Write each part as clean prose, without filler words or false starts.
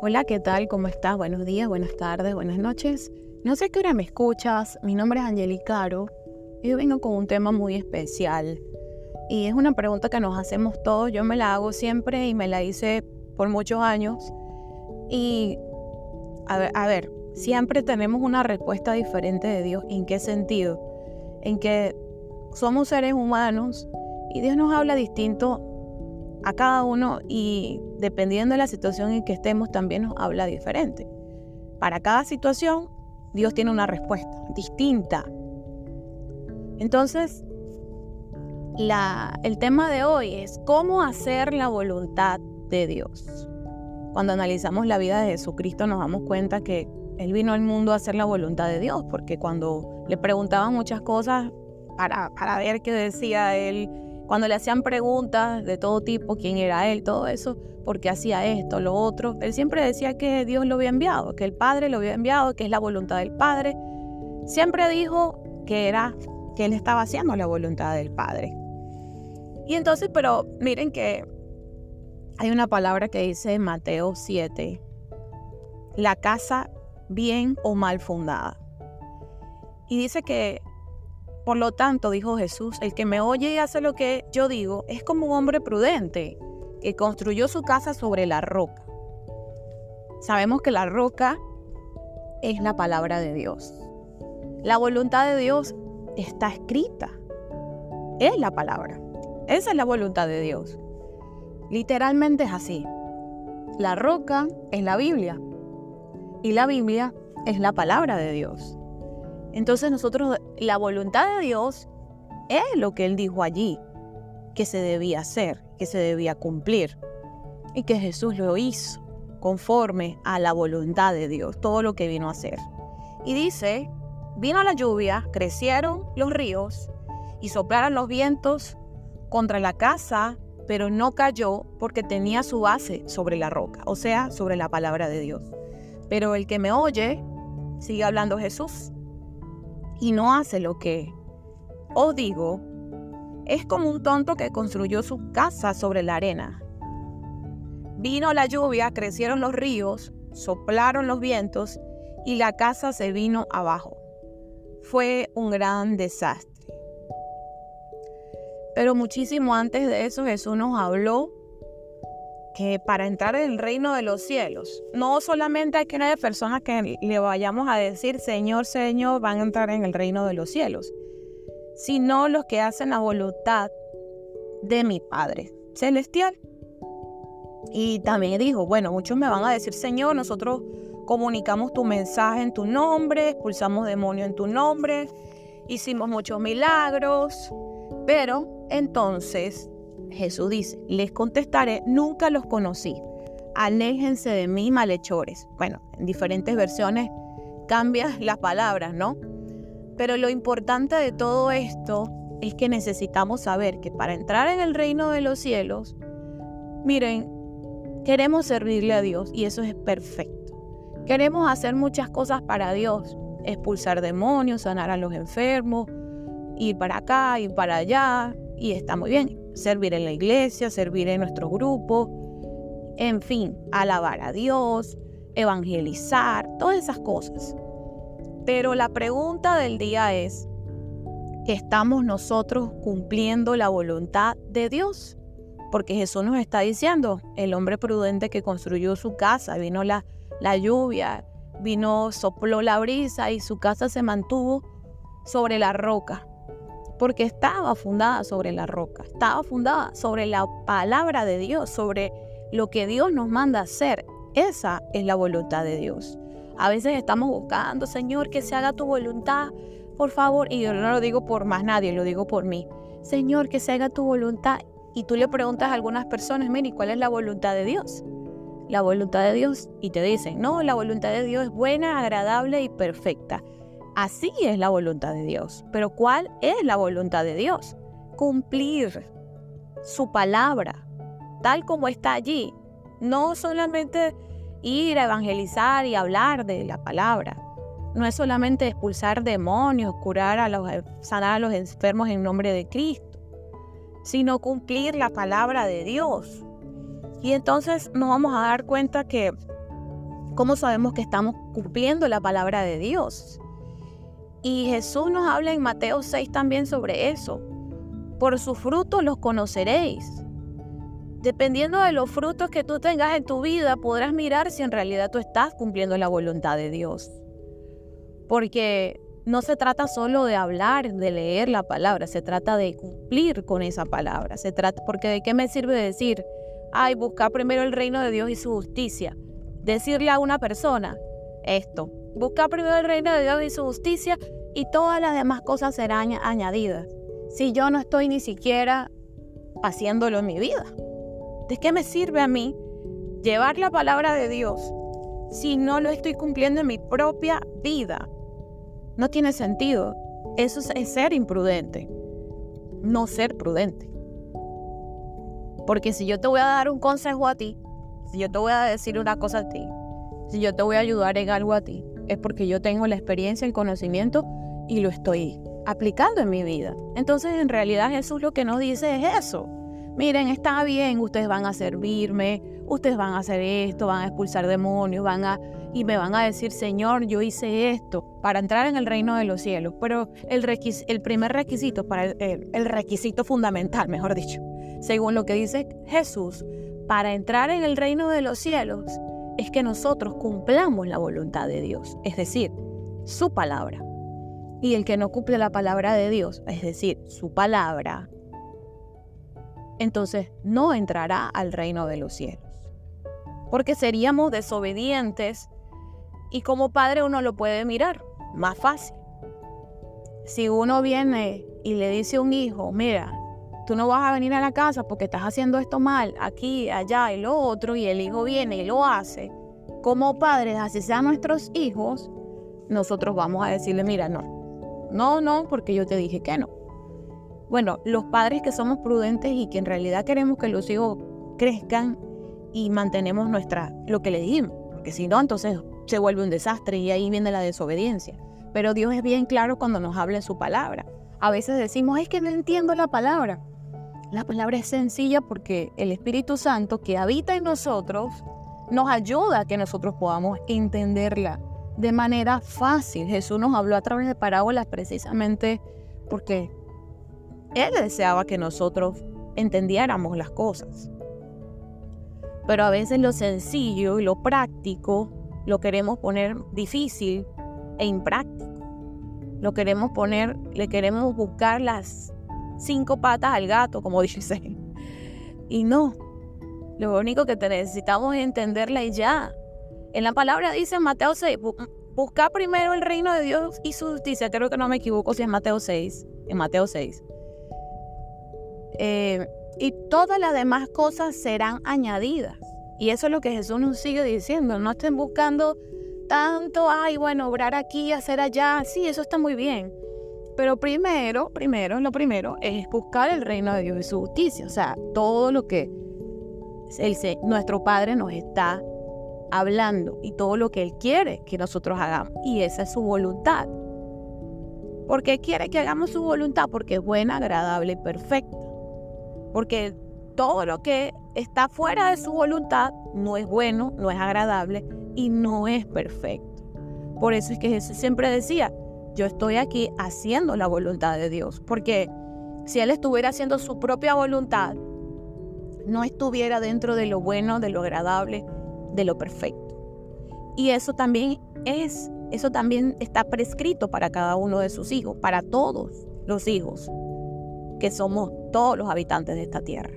Hola, ¿qué tal? ¿Cómo estás? Buenos días, buenas tardes, buenas noches. No sé a qué hora me escuchas. Mi nombre es Angeli Caro. Y yo vengo con un tema muy especial. Y es una pregunta que nos hacemos todos. Yo me la hago siempre y me la hice por muchos años. Y a ver, siempre tenemos una respuesta diferente de Dios. ¿En qué sentido? En que somos seres humanos y Dios nos habla distinto a cada uno y dependiendo de la situación en que estemos también nos habla diferente. Para cada situación Dios tiene una respuesta distinta. Entonces, el tema de hoy es cómo hacer la voluntad de Dios. Cuando analizamos la vida de Jesucristo nos damos cuenta que Él vino al mundo a hacer la voluntad de Dios, porque cuando le preguntaban muchas cosas para ver qué decía Él, cuando le hacían preguntas de todo tipo, quién era Él, todo eso, por qué hacía esto, lo otro, Él siempre decía que Dios lo había enviado, que el Padre lo había enviado, que es la voluntad del Padre. Siempre dijo que Él estaba haciendo la voluntad del Padre. Y entonces, pero miren que hay una palabra que dice en Mateo 7, la casa bien o mal fundada. Y dice que, por lo tanto, dijo Jesús, el que me oye y hace lo que yo digo es como un hombre prudente que construyó su casa sobre la roca. Sabemos que la roca es la palabra de Dios. La voluntad de Dios está escrita. Es la palabra. Esa es la voluntad de Dios. Literalmente es así. La roca es la Biblia. Y la Biblia es la palabra de Dios. Entonces nosotros, la voluntad de Dios es lo que Él dijo allí, que se debía hacer, que se debía cumplir. Y que Jesús lo hizo conforme a la voluntad de Dios, todo lo que vino a hacer. Y dice, vino la lluvia, crecieron los ríos y soplaron los vientos contra la casa, pero no cayó porque tenía su base sobre la roca, o sea, sobre la palabra de Dios. Pero el que me oye, sigue hablando Jesús, y no hace lo que os digo, es como un tonto que construyó su casa sobre la arena. Vino la lluvia, crecieron los ríos, soplaron los vientos y la casa se vino abajo. Fue un gran desastre. Pero muchísimo antes de eso Jesús nos habló que para entrar en el reino de los cielos, no solamente hay que haya personas que le vayamos a decir Señor, Señor, van a entrar en el reino de los cielos, sino los que hacen la voluntad de mi Padre Celestial. Y también dijo, bueno, muchos me van a decir Señor, nosotros comunicamos tu mensaje en tu nombre, expulsamos demonios en tu nombre, hicimos muchos milagros, pero entonces Jesús dice, les contestaré, nunca los conocí, aléjense de mí, malhechores. Bueno, en diferentes versiones cambias las palabras, ¿no? Pero lo importante de todo esto es que necesitamos saber que para entrar en el reino de los cielos, miren, queremos servirle a Dios y eso es perfecto. Queremos hacer muchas cosas para Dios, expulsar demonios, sanar a los enfermos, ir para acá, ir para allá, y está muy bien. Servir en la iglesia, servir en nuestro grupo, en fin, alabar a Dios, evangelizar, todas esas cosas. Pero la pregunta del día es, ¿estamos nosotros cumpliendo la voluntad de Dios? Porque Jesús nos está diciendo, el hombre prudente que construyó su casa, vino la lluvia, sopló la brisa y su casa se mantuvo sobre la roca. Porque estaba fundada sobre la roca, estaba fundada sobre la palabra de Dios, sobre lo que Dios nos manda hacer. Esa es la voluntad de Dios. A veces estamos buscando, Señor, que se haga tu voluntad, por favor. Y yo no lo digo por más nadie, lo digo por mí. Señor, que se haga tu voluntad. Y tú le preguntas a algunas personas, mire, ¿cuál es la voluntad de Dios? La voluntad de Dios. Y te dicen, no, la voluntad de Dios es buena, agradable y perfecta. Así es la voluntad de Dios. Pero ¿cuál es la voluntad de Dios? Cumplir su palabra, tal como está allí. No solamente ir a evangelizar y hablar de la palabra. No es solamente expulsar demonios, sanar a los enfermos en nombre de Cristo, sino cumplir la palabra de Dios. Y entonces nos vamos a dar cuenta que ¿Cómo sabemos que estamos cumpliendo la palabra de Dios? Y Jesús nos habla en Mateo 6 también sobre eso. Por sus frutos los conoceréis. Dependiendo de los frutos que tú tengas en tu vida, podrás mirar si en realidad tú estás cumpliendo la voluntad de Dios. Porque no se trata solo de hablar, de leer la palabra, se trata de cumplir con esa palabra. Porque ¿de qué me sirve decir, buscar primero el reino de Dios y su justicia? Decirle a una persona esto, buscar primero el reino de Dios y su justicia y todas las demás cosas serán añadidas. Si yo no estoy ni siquiera haciéndolo en mi vida, ¿de qué me sirve a mí llevar la palabra de Dios si no lo estoy cumpliendo en mi propia vida? No tiene sentido. Eso es ser imprudente, no ser prudente. Porque si yo te voy a dar un consejo a ti, si yo te voy a decir una cosa a ti, si yo te voy a ayudar en algo a ti, es porque yo tengo la experiencia, el conocimiento y lo estoy aplicando en mi vida. Entonces, en realidad, Jesús lo que nos dice es eso. Miren, está bien, ustedes van a servirme, ustedes van a hacer esto, van a expulsar demonios, y me van a decir, Señor, yo hice esto para entrar en el reino de los cielos. Pero el primer requisito, el requisito fundamental, mejor dicho, según lo que dice Jesús, para entrar en el reino de los cielos, es que nosotros cumplamos la voluntad de Dios, es decir, su palabra. Y el que no cumple la palabra de Dios, es decir, su palabra, entonces no entrará al reino de los cielos. Porque seríamos desobedientes y como padre uno lo puede mirar más fácil. Si uno viene y le dice a un hijo, mira, tú no vas a venir a la casa porque estás haciendo esto mal, aquí, allá y lo otro, y el hijo viene y lo hace, como padres, así sean nuestros hijos, nosotros vamos a decirle, mira, no, porque yo te dije que no. Bueno, los padres que somos prudentes y que en realidad queremos que los hijos crezcan y mantenemos lo que le dijimos, porque si no, entonces se vuelve un desastre y ahí viene la desobediencia. Pero Dios es bien claro cuando nos habla en su palabra. A veces decimos, es que no entiendo la palabra. La palabra es sencilla porque el Espíritu Santo que habita en nosotros nos ayuda a que nosotros podamos entenderla de manera fácil. Jesús nos habló a través de parábolas precisamente porque Él deseaba que nosotros entendiéramos las cosas. Pero a veces lo sencillo y lo práctico lo queremos poner difícil e impráctico. Le queremos buscar las 5 patas al gato, como dicen. Y no, lo único que necesitamos es entenderla y ya. En la palabra dice en Mateo 6, buscar primero el reino de Dios y su justicia. Creo que no me equivoco si es Mateo 6. En Mateo 6. Y todas las demás cosas serán añadidas. Y eso es lo que Jesús nos sigue diciendo. No estén buscando tanto, obrar aquí, hacer allá. Sí, eso está muy bien. Pero lo primero es buscar el reino de Dios y su justicia. O sea, todo lo que nuestro Padre nos está hablando y todo lo que Él quiere que nosotros hagamos. Y esa es su voluntad. ¿Por qué quiere que hagamos su voluntad? Porque es buena, agradable y perfecta. Porque todo lo que está fuera de su voluntad no es bueno, no es agradable y no es perfecto. Por eso es que Jesús siempre decía, yo estoy aquí haciendo la voluntad de Dios. Porque si Él estuviera haciendo su propia voluntad, no estuviera dentro de lo bueno, de lo agradable, de lo perfecto. Y eso también está prescrito para cada uno de sus hijos, para todos los hijos, que somos todos los habitantes de esta tierra.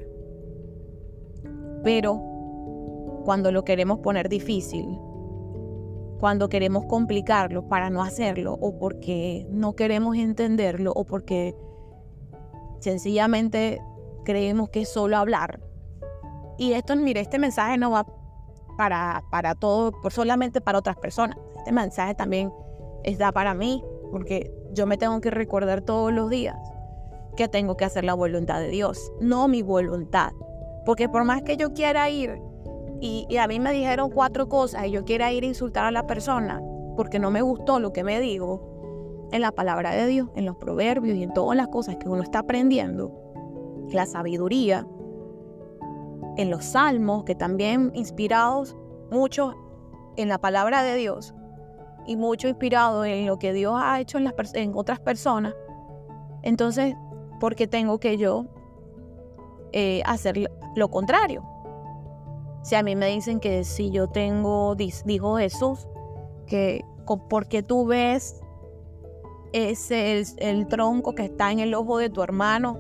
Pero cuando lo queremos poner difícil, cuando queremos complicarlo para no hacerlo, o porque no queremos entenderlo, o porque sencillamente creemos que es solo hablar. Y este mensaje no va para todo, solamente para otras personas. Este mensaje también está para mí, porque yo me tengo que recordar todos los días que tengo que hacer la voluntad de Dios, no mi voluntad. Porque por más que yo quiera ir y a mí me dijeron 4 cosas y yo quiera ir a insultar a la persona porque no me gustó lo que me digo, en la palabra de Dios, en los proverbios y en todas las cosas que uno está aprendiendo, la sabiduría, en los salmos, que también inspirados muchos en la palabra de Dios y mucho inspirado en lo que Dios ha hecho en otras personas, entonces, ¿por qué tengo que yo hacer lo contrario? Si a mí me dicen que si yo tengo, dijo Jesús, que porque tú ves el tronco que está en el ojo de tu hermano,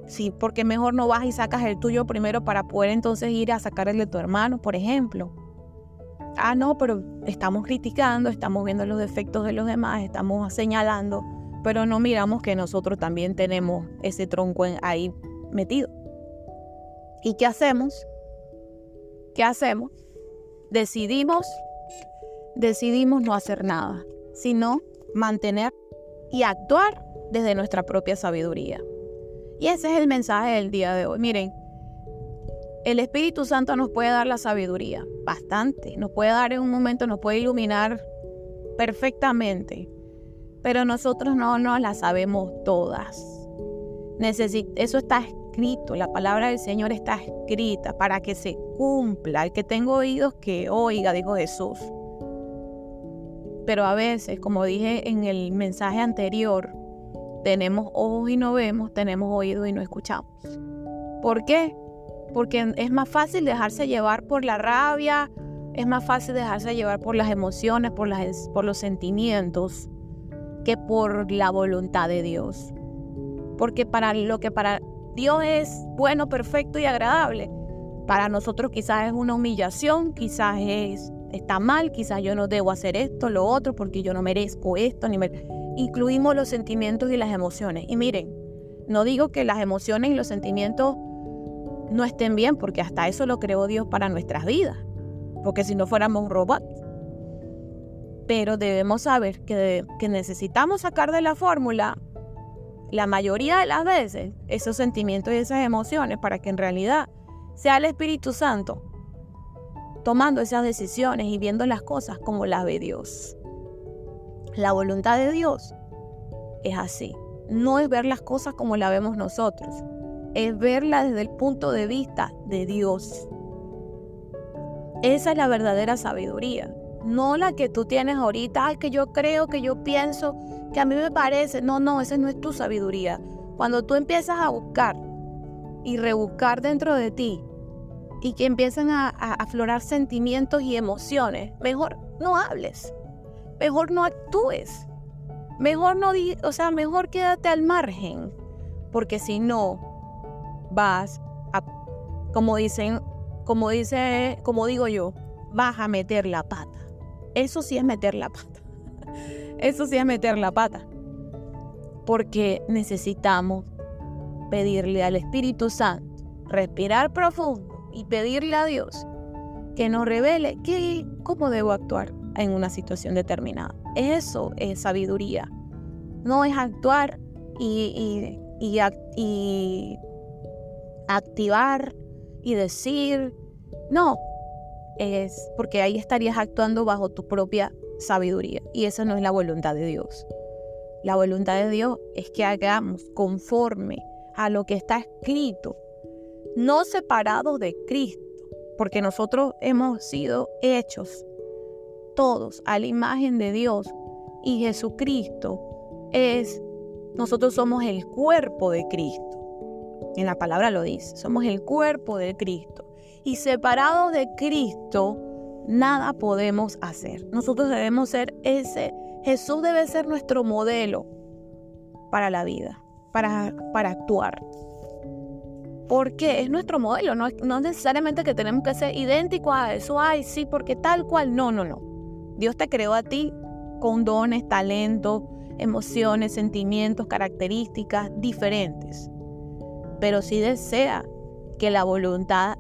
sí, porque mejor no vas y sacas el tuyo primero para poder entonces ir a sacar el de tu hermano, por ejemplo. No, pero estamos criticando, estamos viendo los defectos de los demás, estamos señalando, pero no miramos que nosotros también tenemos ese tronco ahí metido. ¿Y qué hacemos? ¿Qué hacemos? Decidimos no hacer nada, sino mantener y actuar desde nuestra propia sabiduría. Y ese es el mensaje del día de hoy. Miren, el Espíritu Santo nos puede dar la sabiduría, bastante. Nos puede dar en un momento, nos puede iluminar perfectamente. Pero nosotros no la sabemos todas. Eso está escrito, la palabra del Señor está escrita para que se cumpla. El que tenga oídos, que oiga, dijo Jesús. Pero a veces, como dije en el mensaje anterior, tenemos ojos y no vemos, tenemos oídos y no escuchamos. ¿Por qué? Porque es más fácil dejarse llevar por la rabia, es más fácil dejarse llevar por las emociones, por los sentimientos, que por la voluntad de Dios. Porque para lo que para Dios es bueno, perfecto y agradable, para nosotros quizás es una humillación, quizás está mal, quizás yo no debo hacer esto, lo otro, porque yo no merezco esto. Incluimos los sentimientos y las emociones. Y miren, no digo que las emociones y los sentimientos no estén bien, porque hasta eso lo creó Dios para nuestras vidas, porque si no fuéramos robots. Pero debemos saber que necesitamos sacar de la fórmula, la mayoría de las veces, esos sentimientos y esas emociones, para que en realidad sea el Espíritu Santo tomando esas decisiones y viendo las cosas como las ve Dios. La voluntad de Dios es así. No es ver las cosas como las vemos nosotros, es verla desde el punto de vista de Dios. Esa es la verdadera sabiduría. No la que tú tienes ahorita, que yo creo, que yo pienso, que a mí me parece. No, esa no es tu sabiduría. Cuando tú empiezas a buscar y rebuscar dentro de ti y que empiezan a aflorar sentimientos y emociones, mejor no hables, mejor no actúes, mejor mejor quédate al margen, porque si no vas a, como digo yo, vas a meter la pata. Eso sí es meter la pata. Eso sí es meter la pata. Porque necesitamos pedirle al Espíritu Santo, respirar profundo y pedirle a Dios que nos revele cómo debo actuar en una situación determinada. Eso es sabiduría. No es actuar y activar y decir. No. Es porque ahí estarías actuando bajo tu propia sabiduría, y esa no es la voluntad de Dios. La voluntad de Dios es que hagamos conforme a lo que está escrito, no separados de Cristo, porque nosotros hemos sido hechos todos a la imagen de Dios, y Jesucristo nosotros somos el cuerpo de Cristo. En la palabra lo dice, somos el cuerpo de Cristo. Y separados de Cristo, nada podemos hacer. Nosotros debemos ser Jesús debe ser nuestro modelo para la vida, para actuar. Porque es nuestro modelo, no necesariamente que tenemos que ser idénticos a eso. Ay, sí, porque tal cual. No. Dios te creó a ti con dones, talentos, emociones, sentimientos, características diferentes. Pero si desea que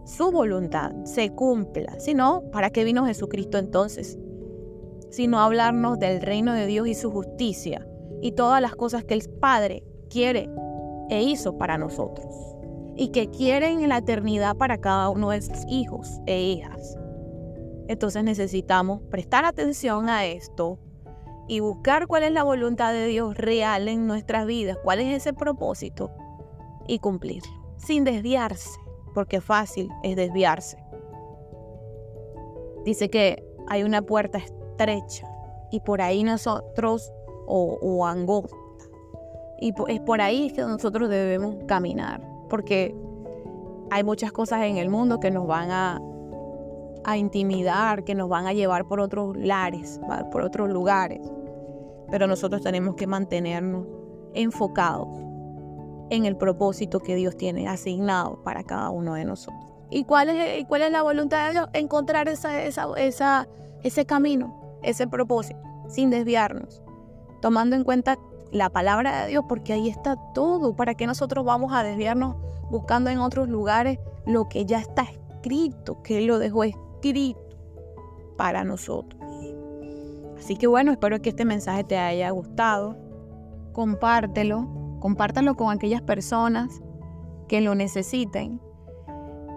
su voluntad se cumpla. Si no, ¿para qué vino Jesucristo entonces? Sino hablarnos del reino de Dios y su justicia y todas las cosas que el Padre quiere e hizo para nosotros y que quieren en la eternidad para cada uno de sus hijos e hijas. Entonces necesitamos prestar atención a esto y buscar cuál es la voluntad de Dios real en nuestras vidas, cuál es ese propósito, y cumplirlo, sin desviarse, porque fácil es desviarse. dice que hay una puerta estrecha y por ahí nosotros, o angosta, y es por ahí que nosotros debemos caminar, porque hay muchas cosas en el mundo que nos van a intimidar, que nos van a llevar por otros lares, por otros lugares, pero nosotros tenemos que mantenernos enfocados en el propósito que Dios tiene asignado para cada uno de nosotros. ¿Y cuál es la voluntad de Dios? Encontrar ese camino, ese propósito, sin desviarnos, tomando en cuenta la palabra de Dios, porque ahí está todo. ¿Para qué nosotros vamos a desviarnos buscando en otros lugares lo que ya está escrito, que Él lo dejó escrito para nosotros? Así que bueno, espero que este mensaje te haya gustado. Compártelo con aquellas personas que lo necesiten.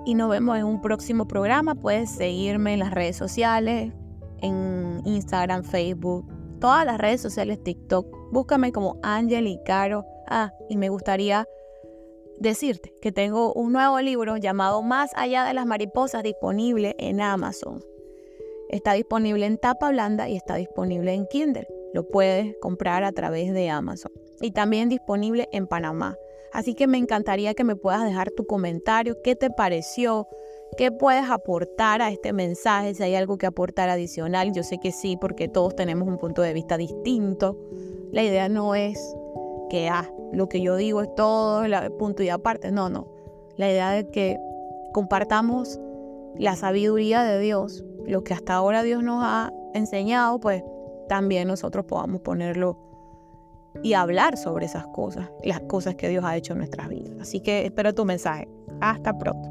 Y nos vemos en un próximo programa. Puedes seguirme en las redes sociales, en Instagram, Facebook, todas las redes sociales, TikTok. Búscame como Angeli Caro. Y me gustaría decirte que tengo un nuevo libro llamado Más allá de las mariposas, disponible en Amazon. Está disponible en tapa blanda y está disponible en Kindle. Lo puedes comprar a través de Amazon. Y también disponible en Panamá. Así que me encantaría que me puedas dejar tu comentario. ¿Qué te pareció? ¿Qué puedes aportar a este mensaje? Si hay algo que aportar adicional. Yo sé que sí, porque todos tenemos un punto de vista distinto. La idea no es que lo que yo digo es todo, punto y aparte. No. La idea es que compartamos la sabiduría de Dios. Lo que hasta ahora Dios nos ha enseñado, pues también nosotros podamos ponerlo y hablar sobre esas cosas, las cosas que Dios ha hecho en nuestras vidas. Así que espero tu mensaje. Hasta pronto.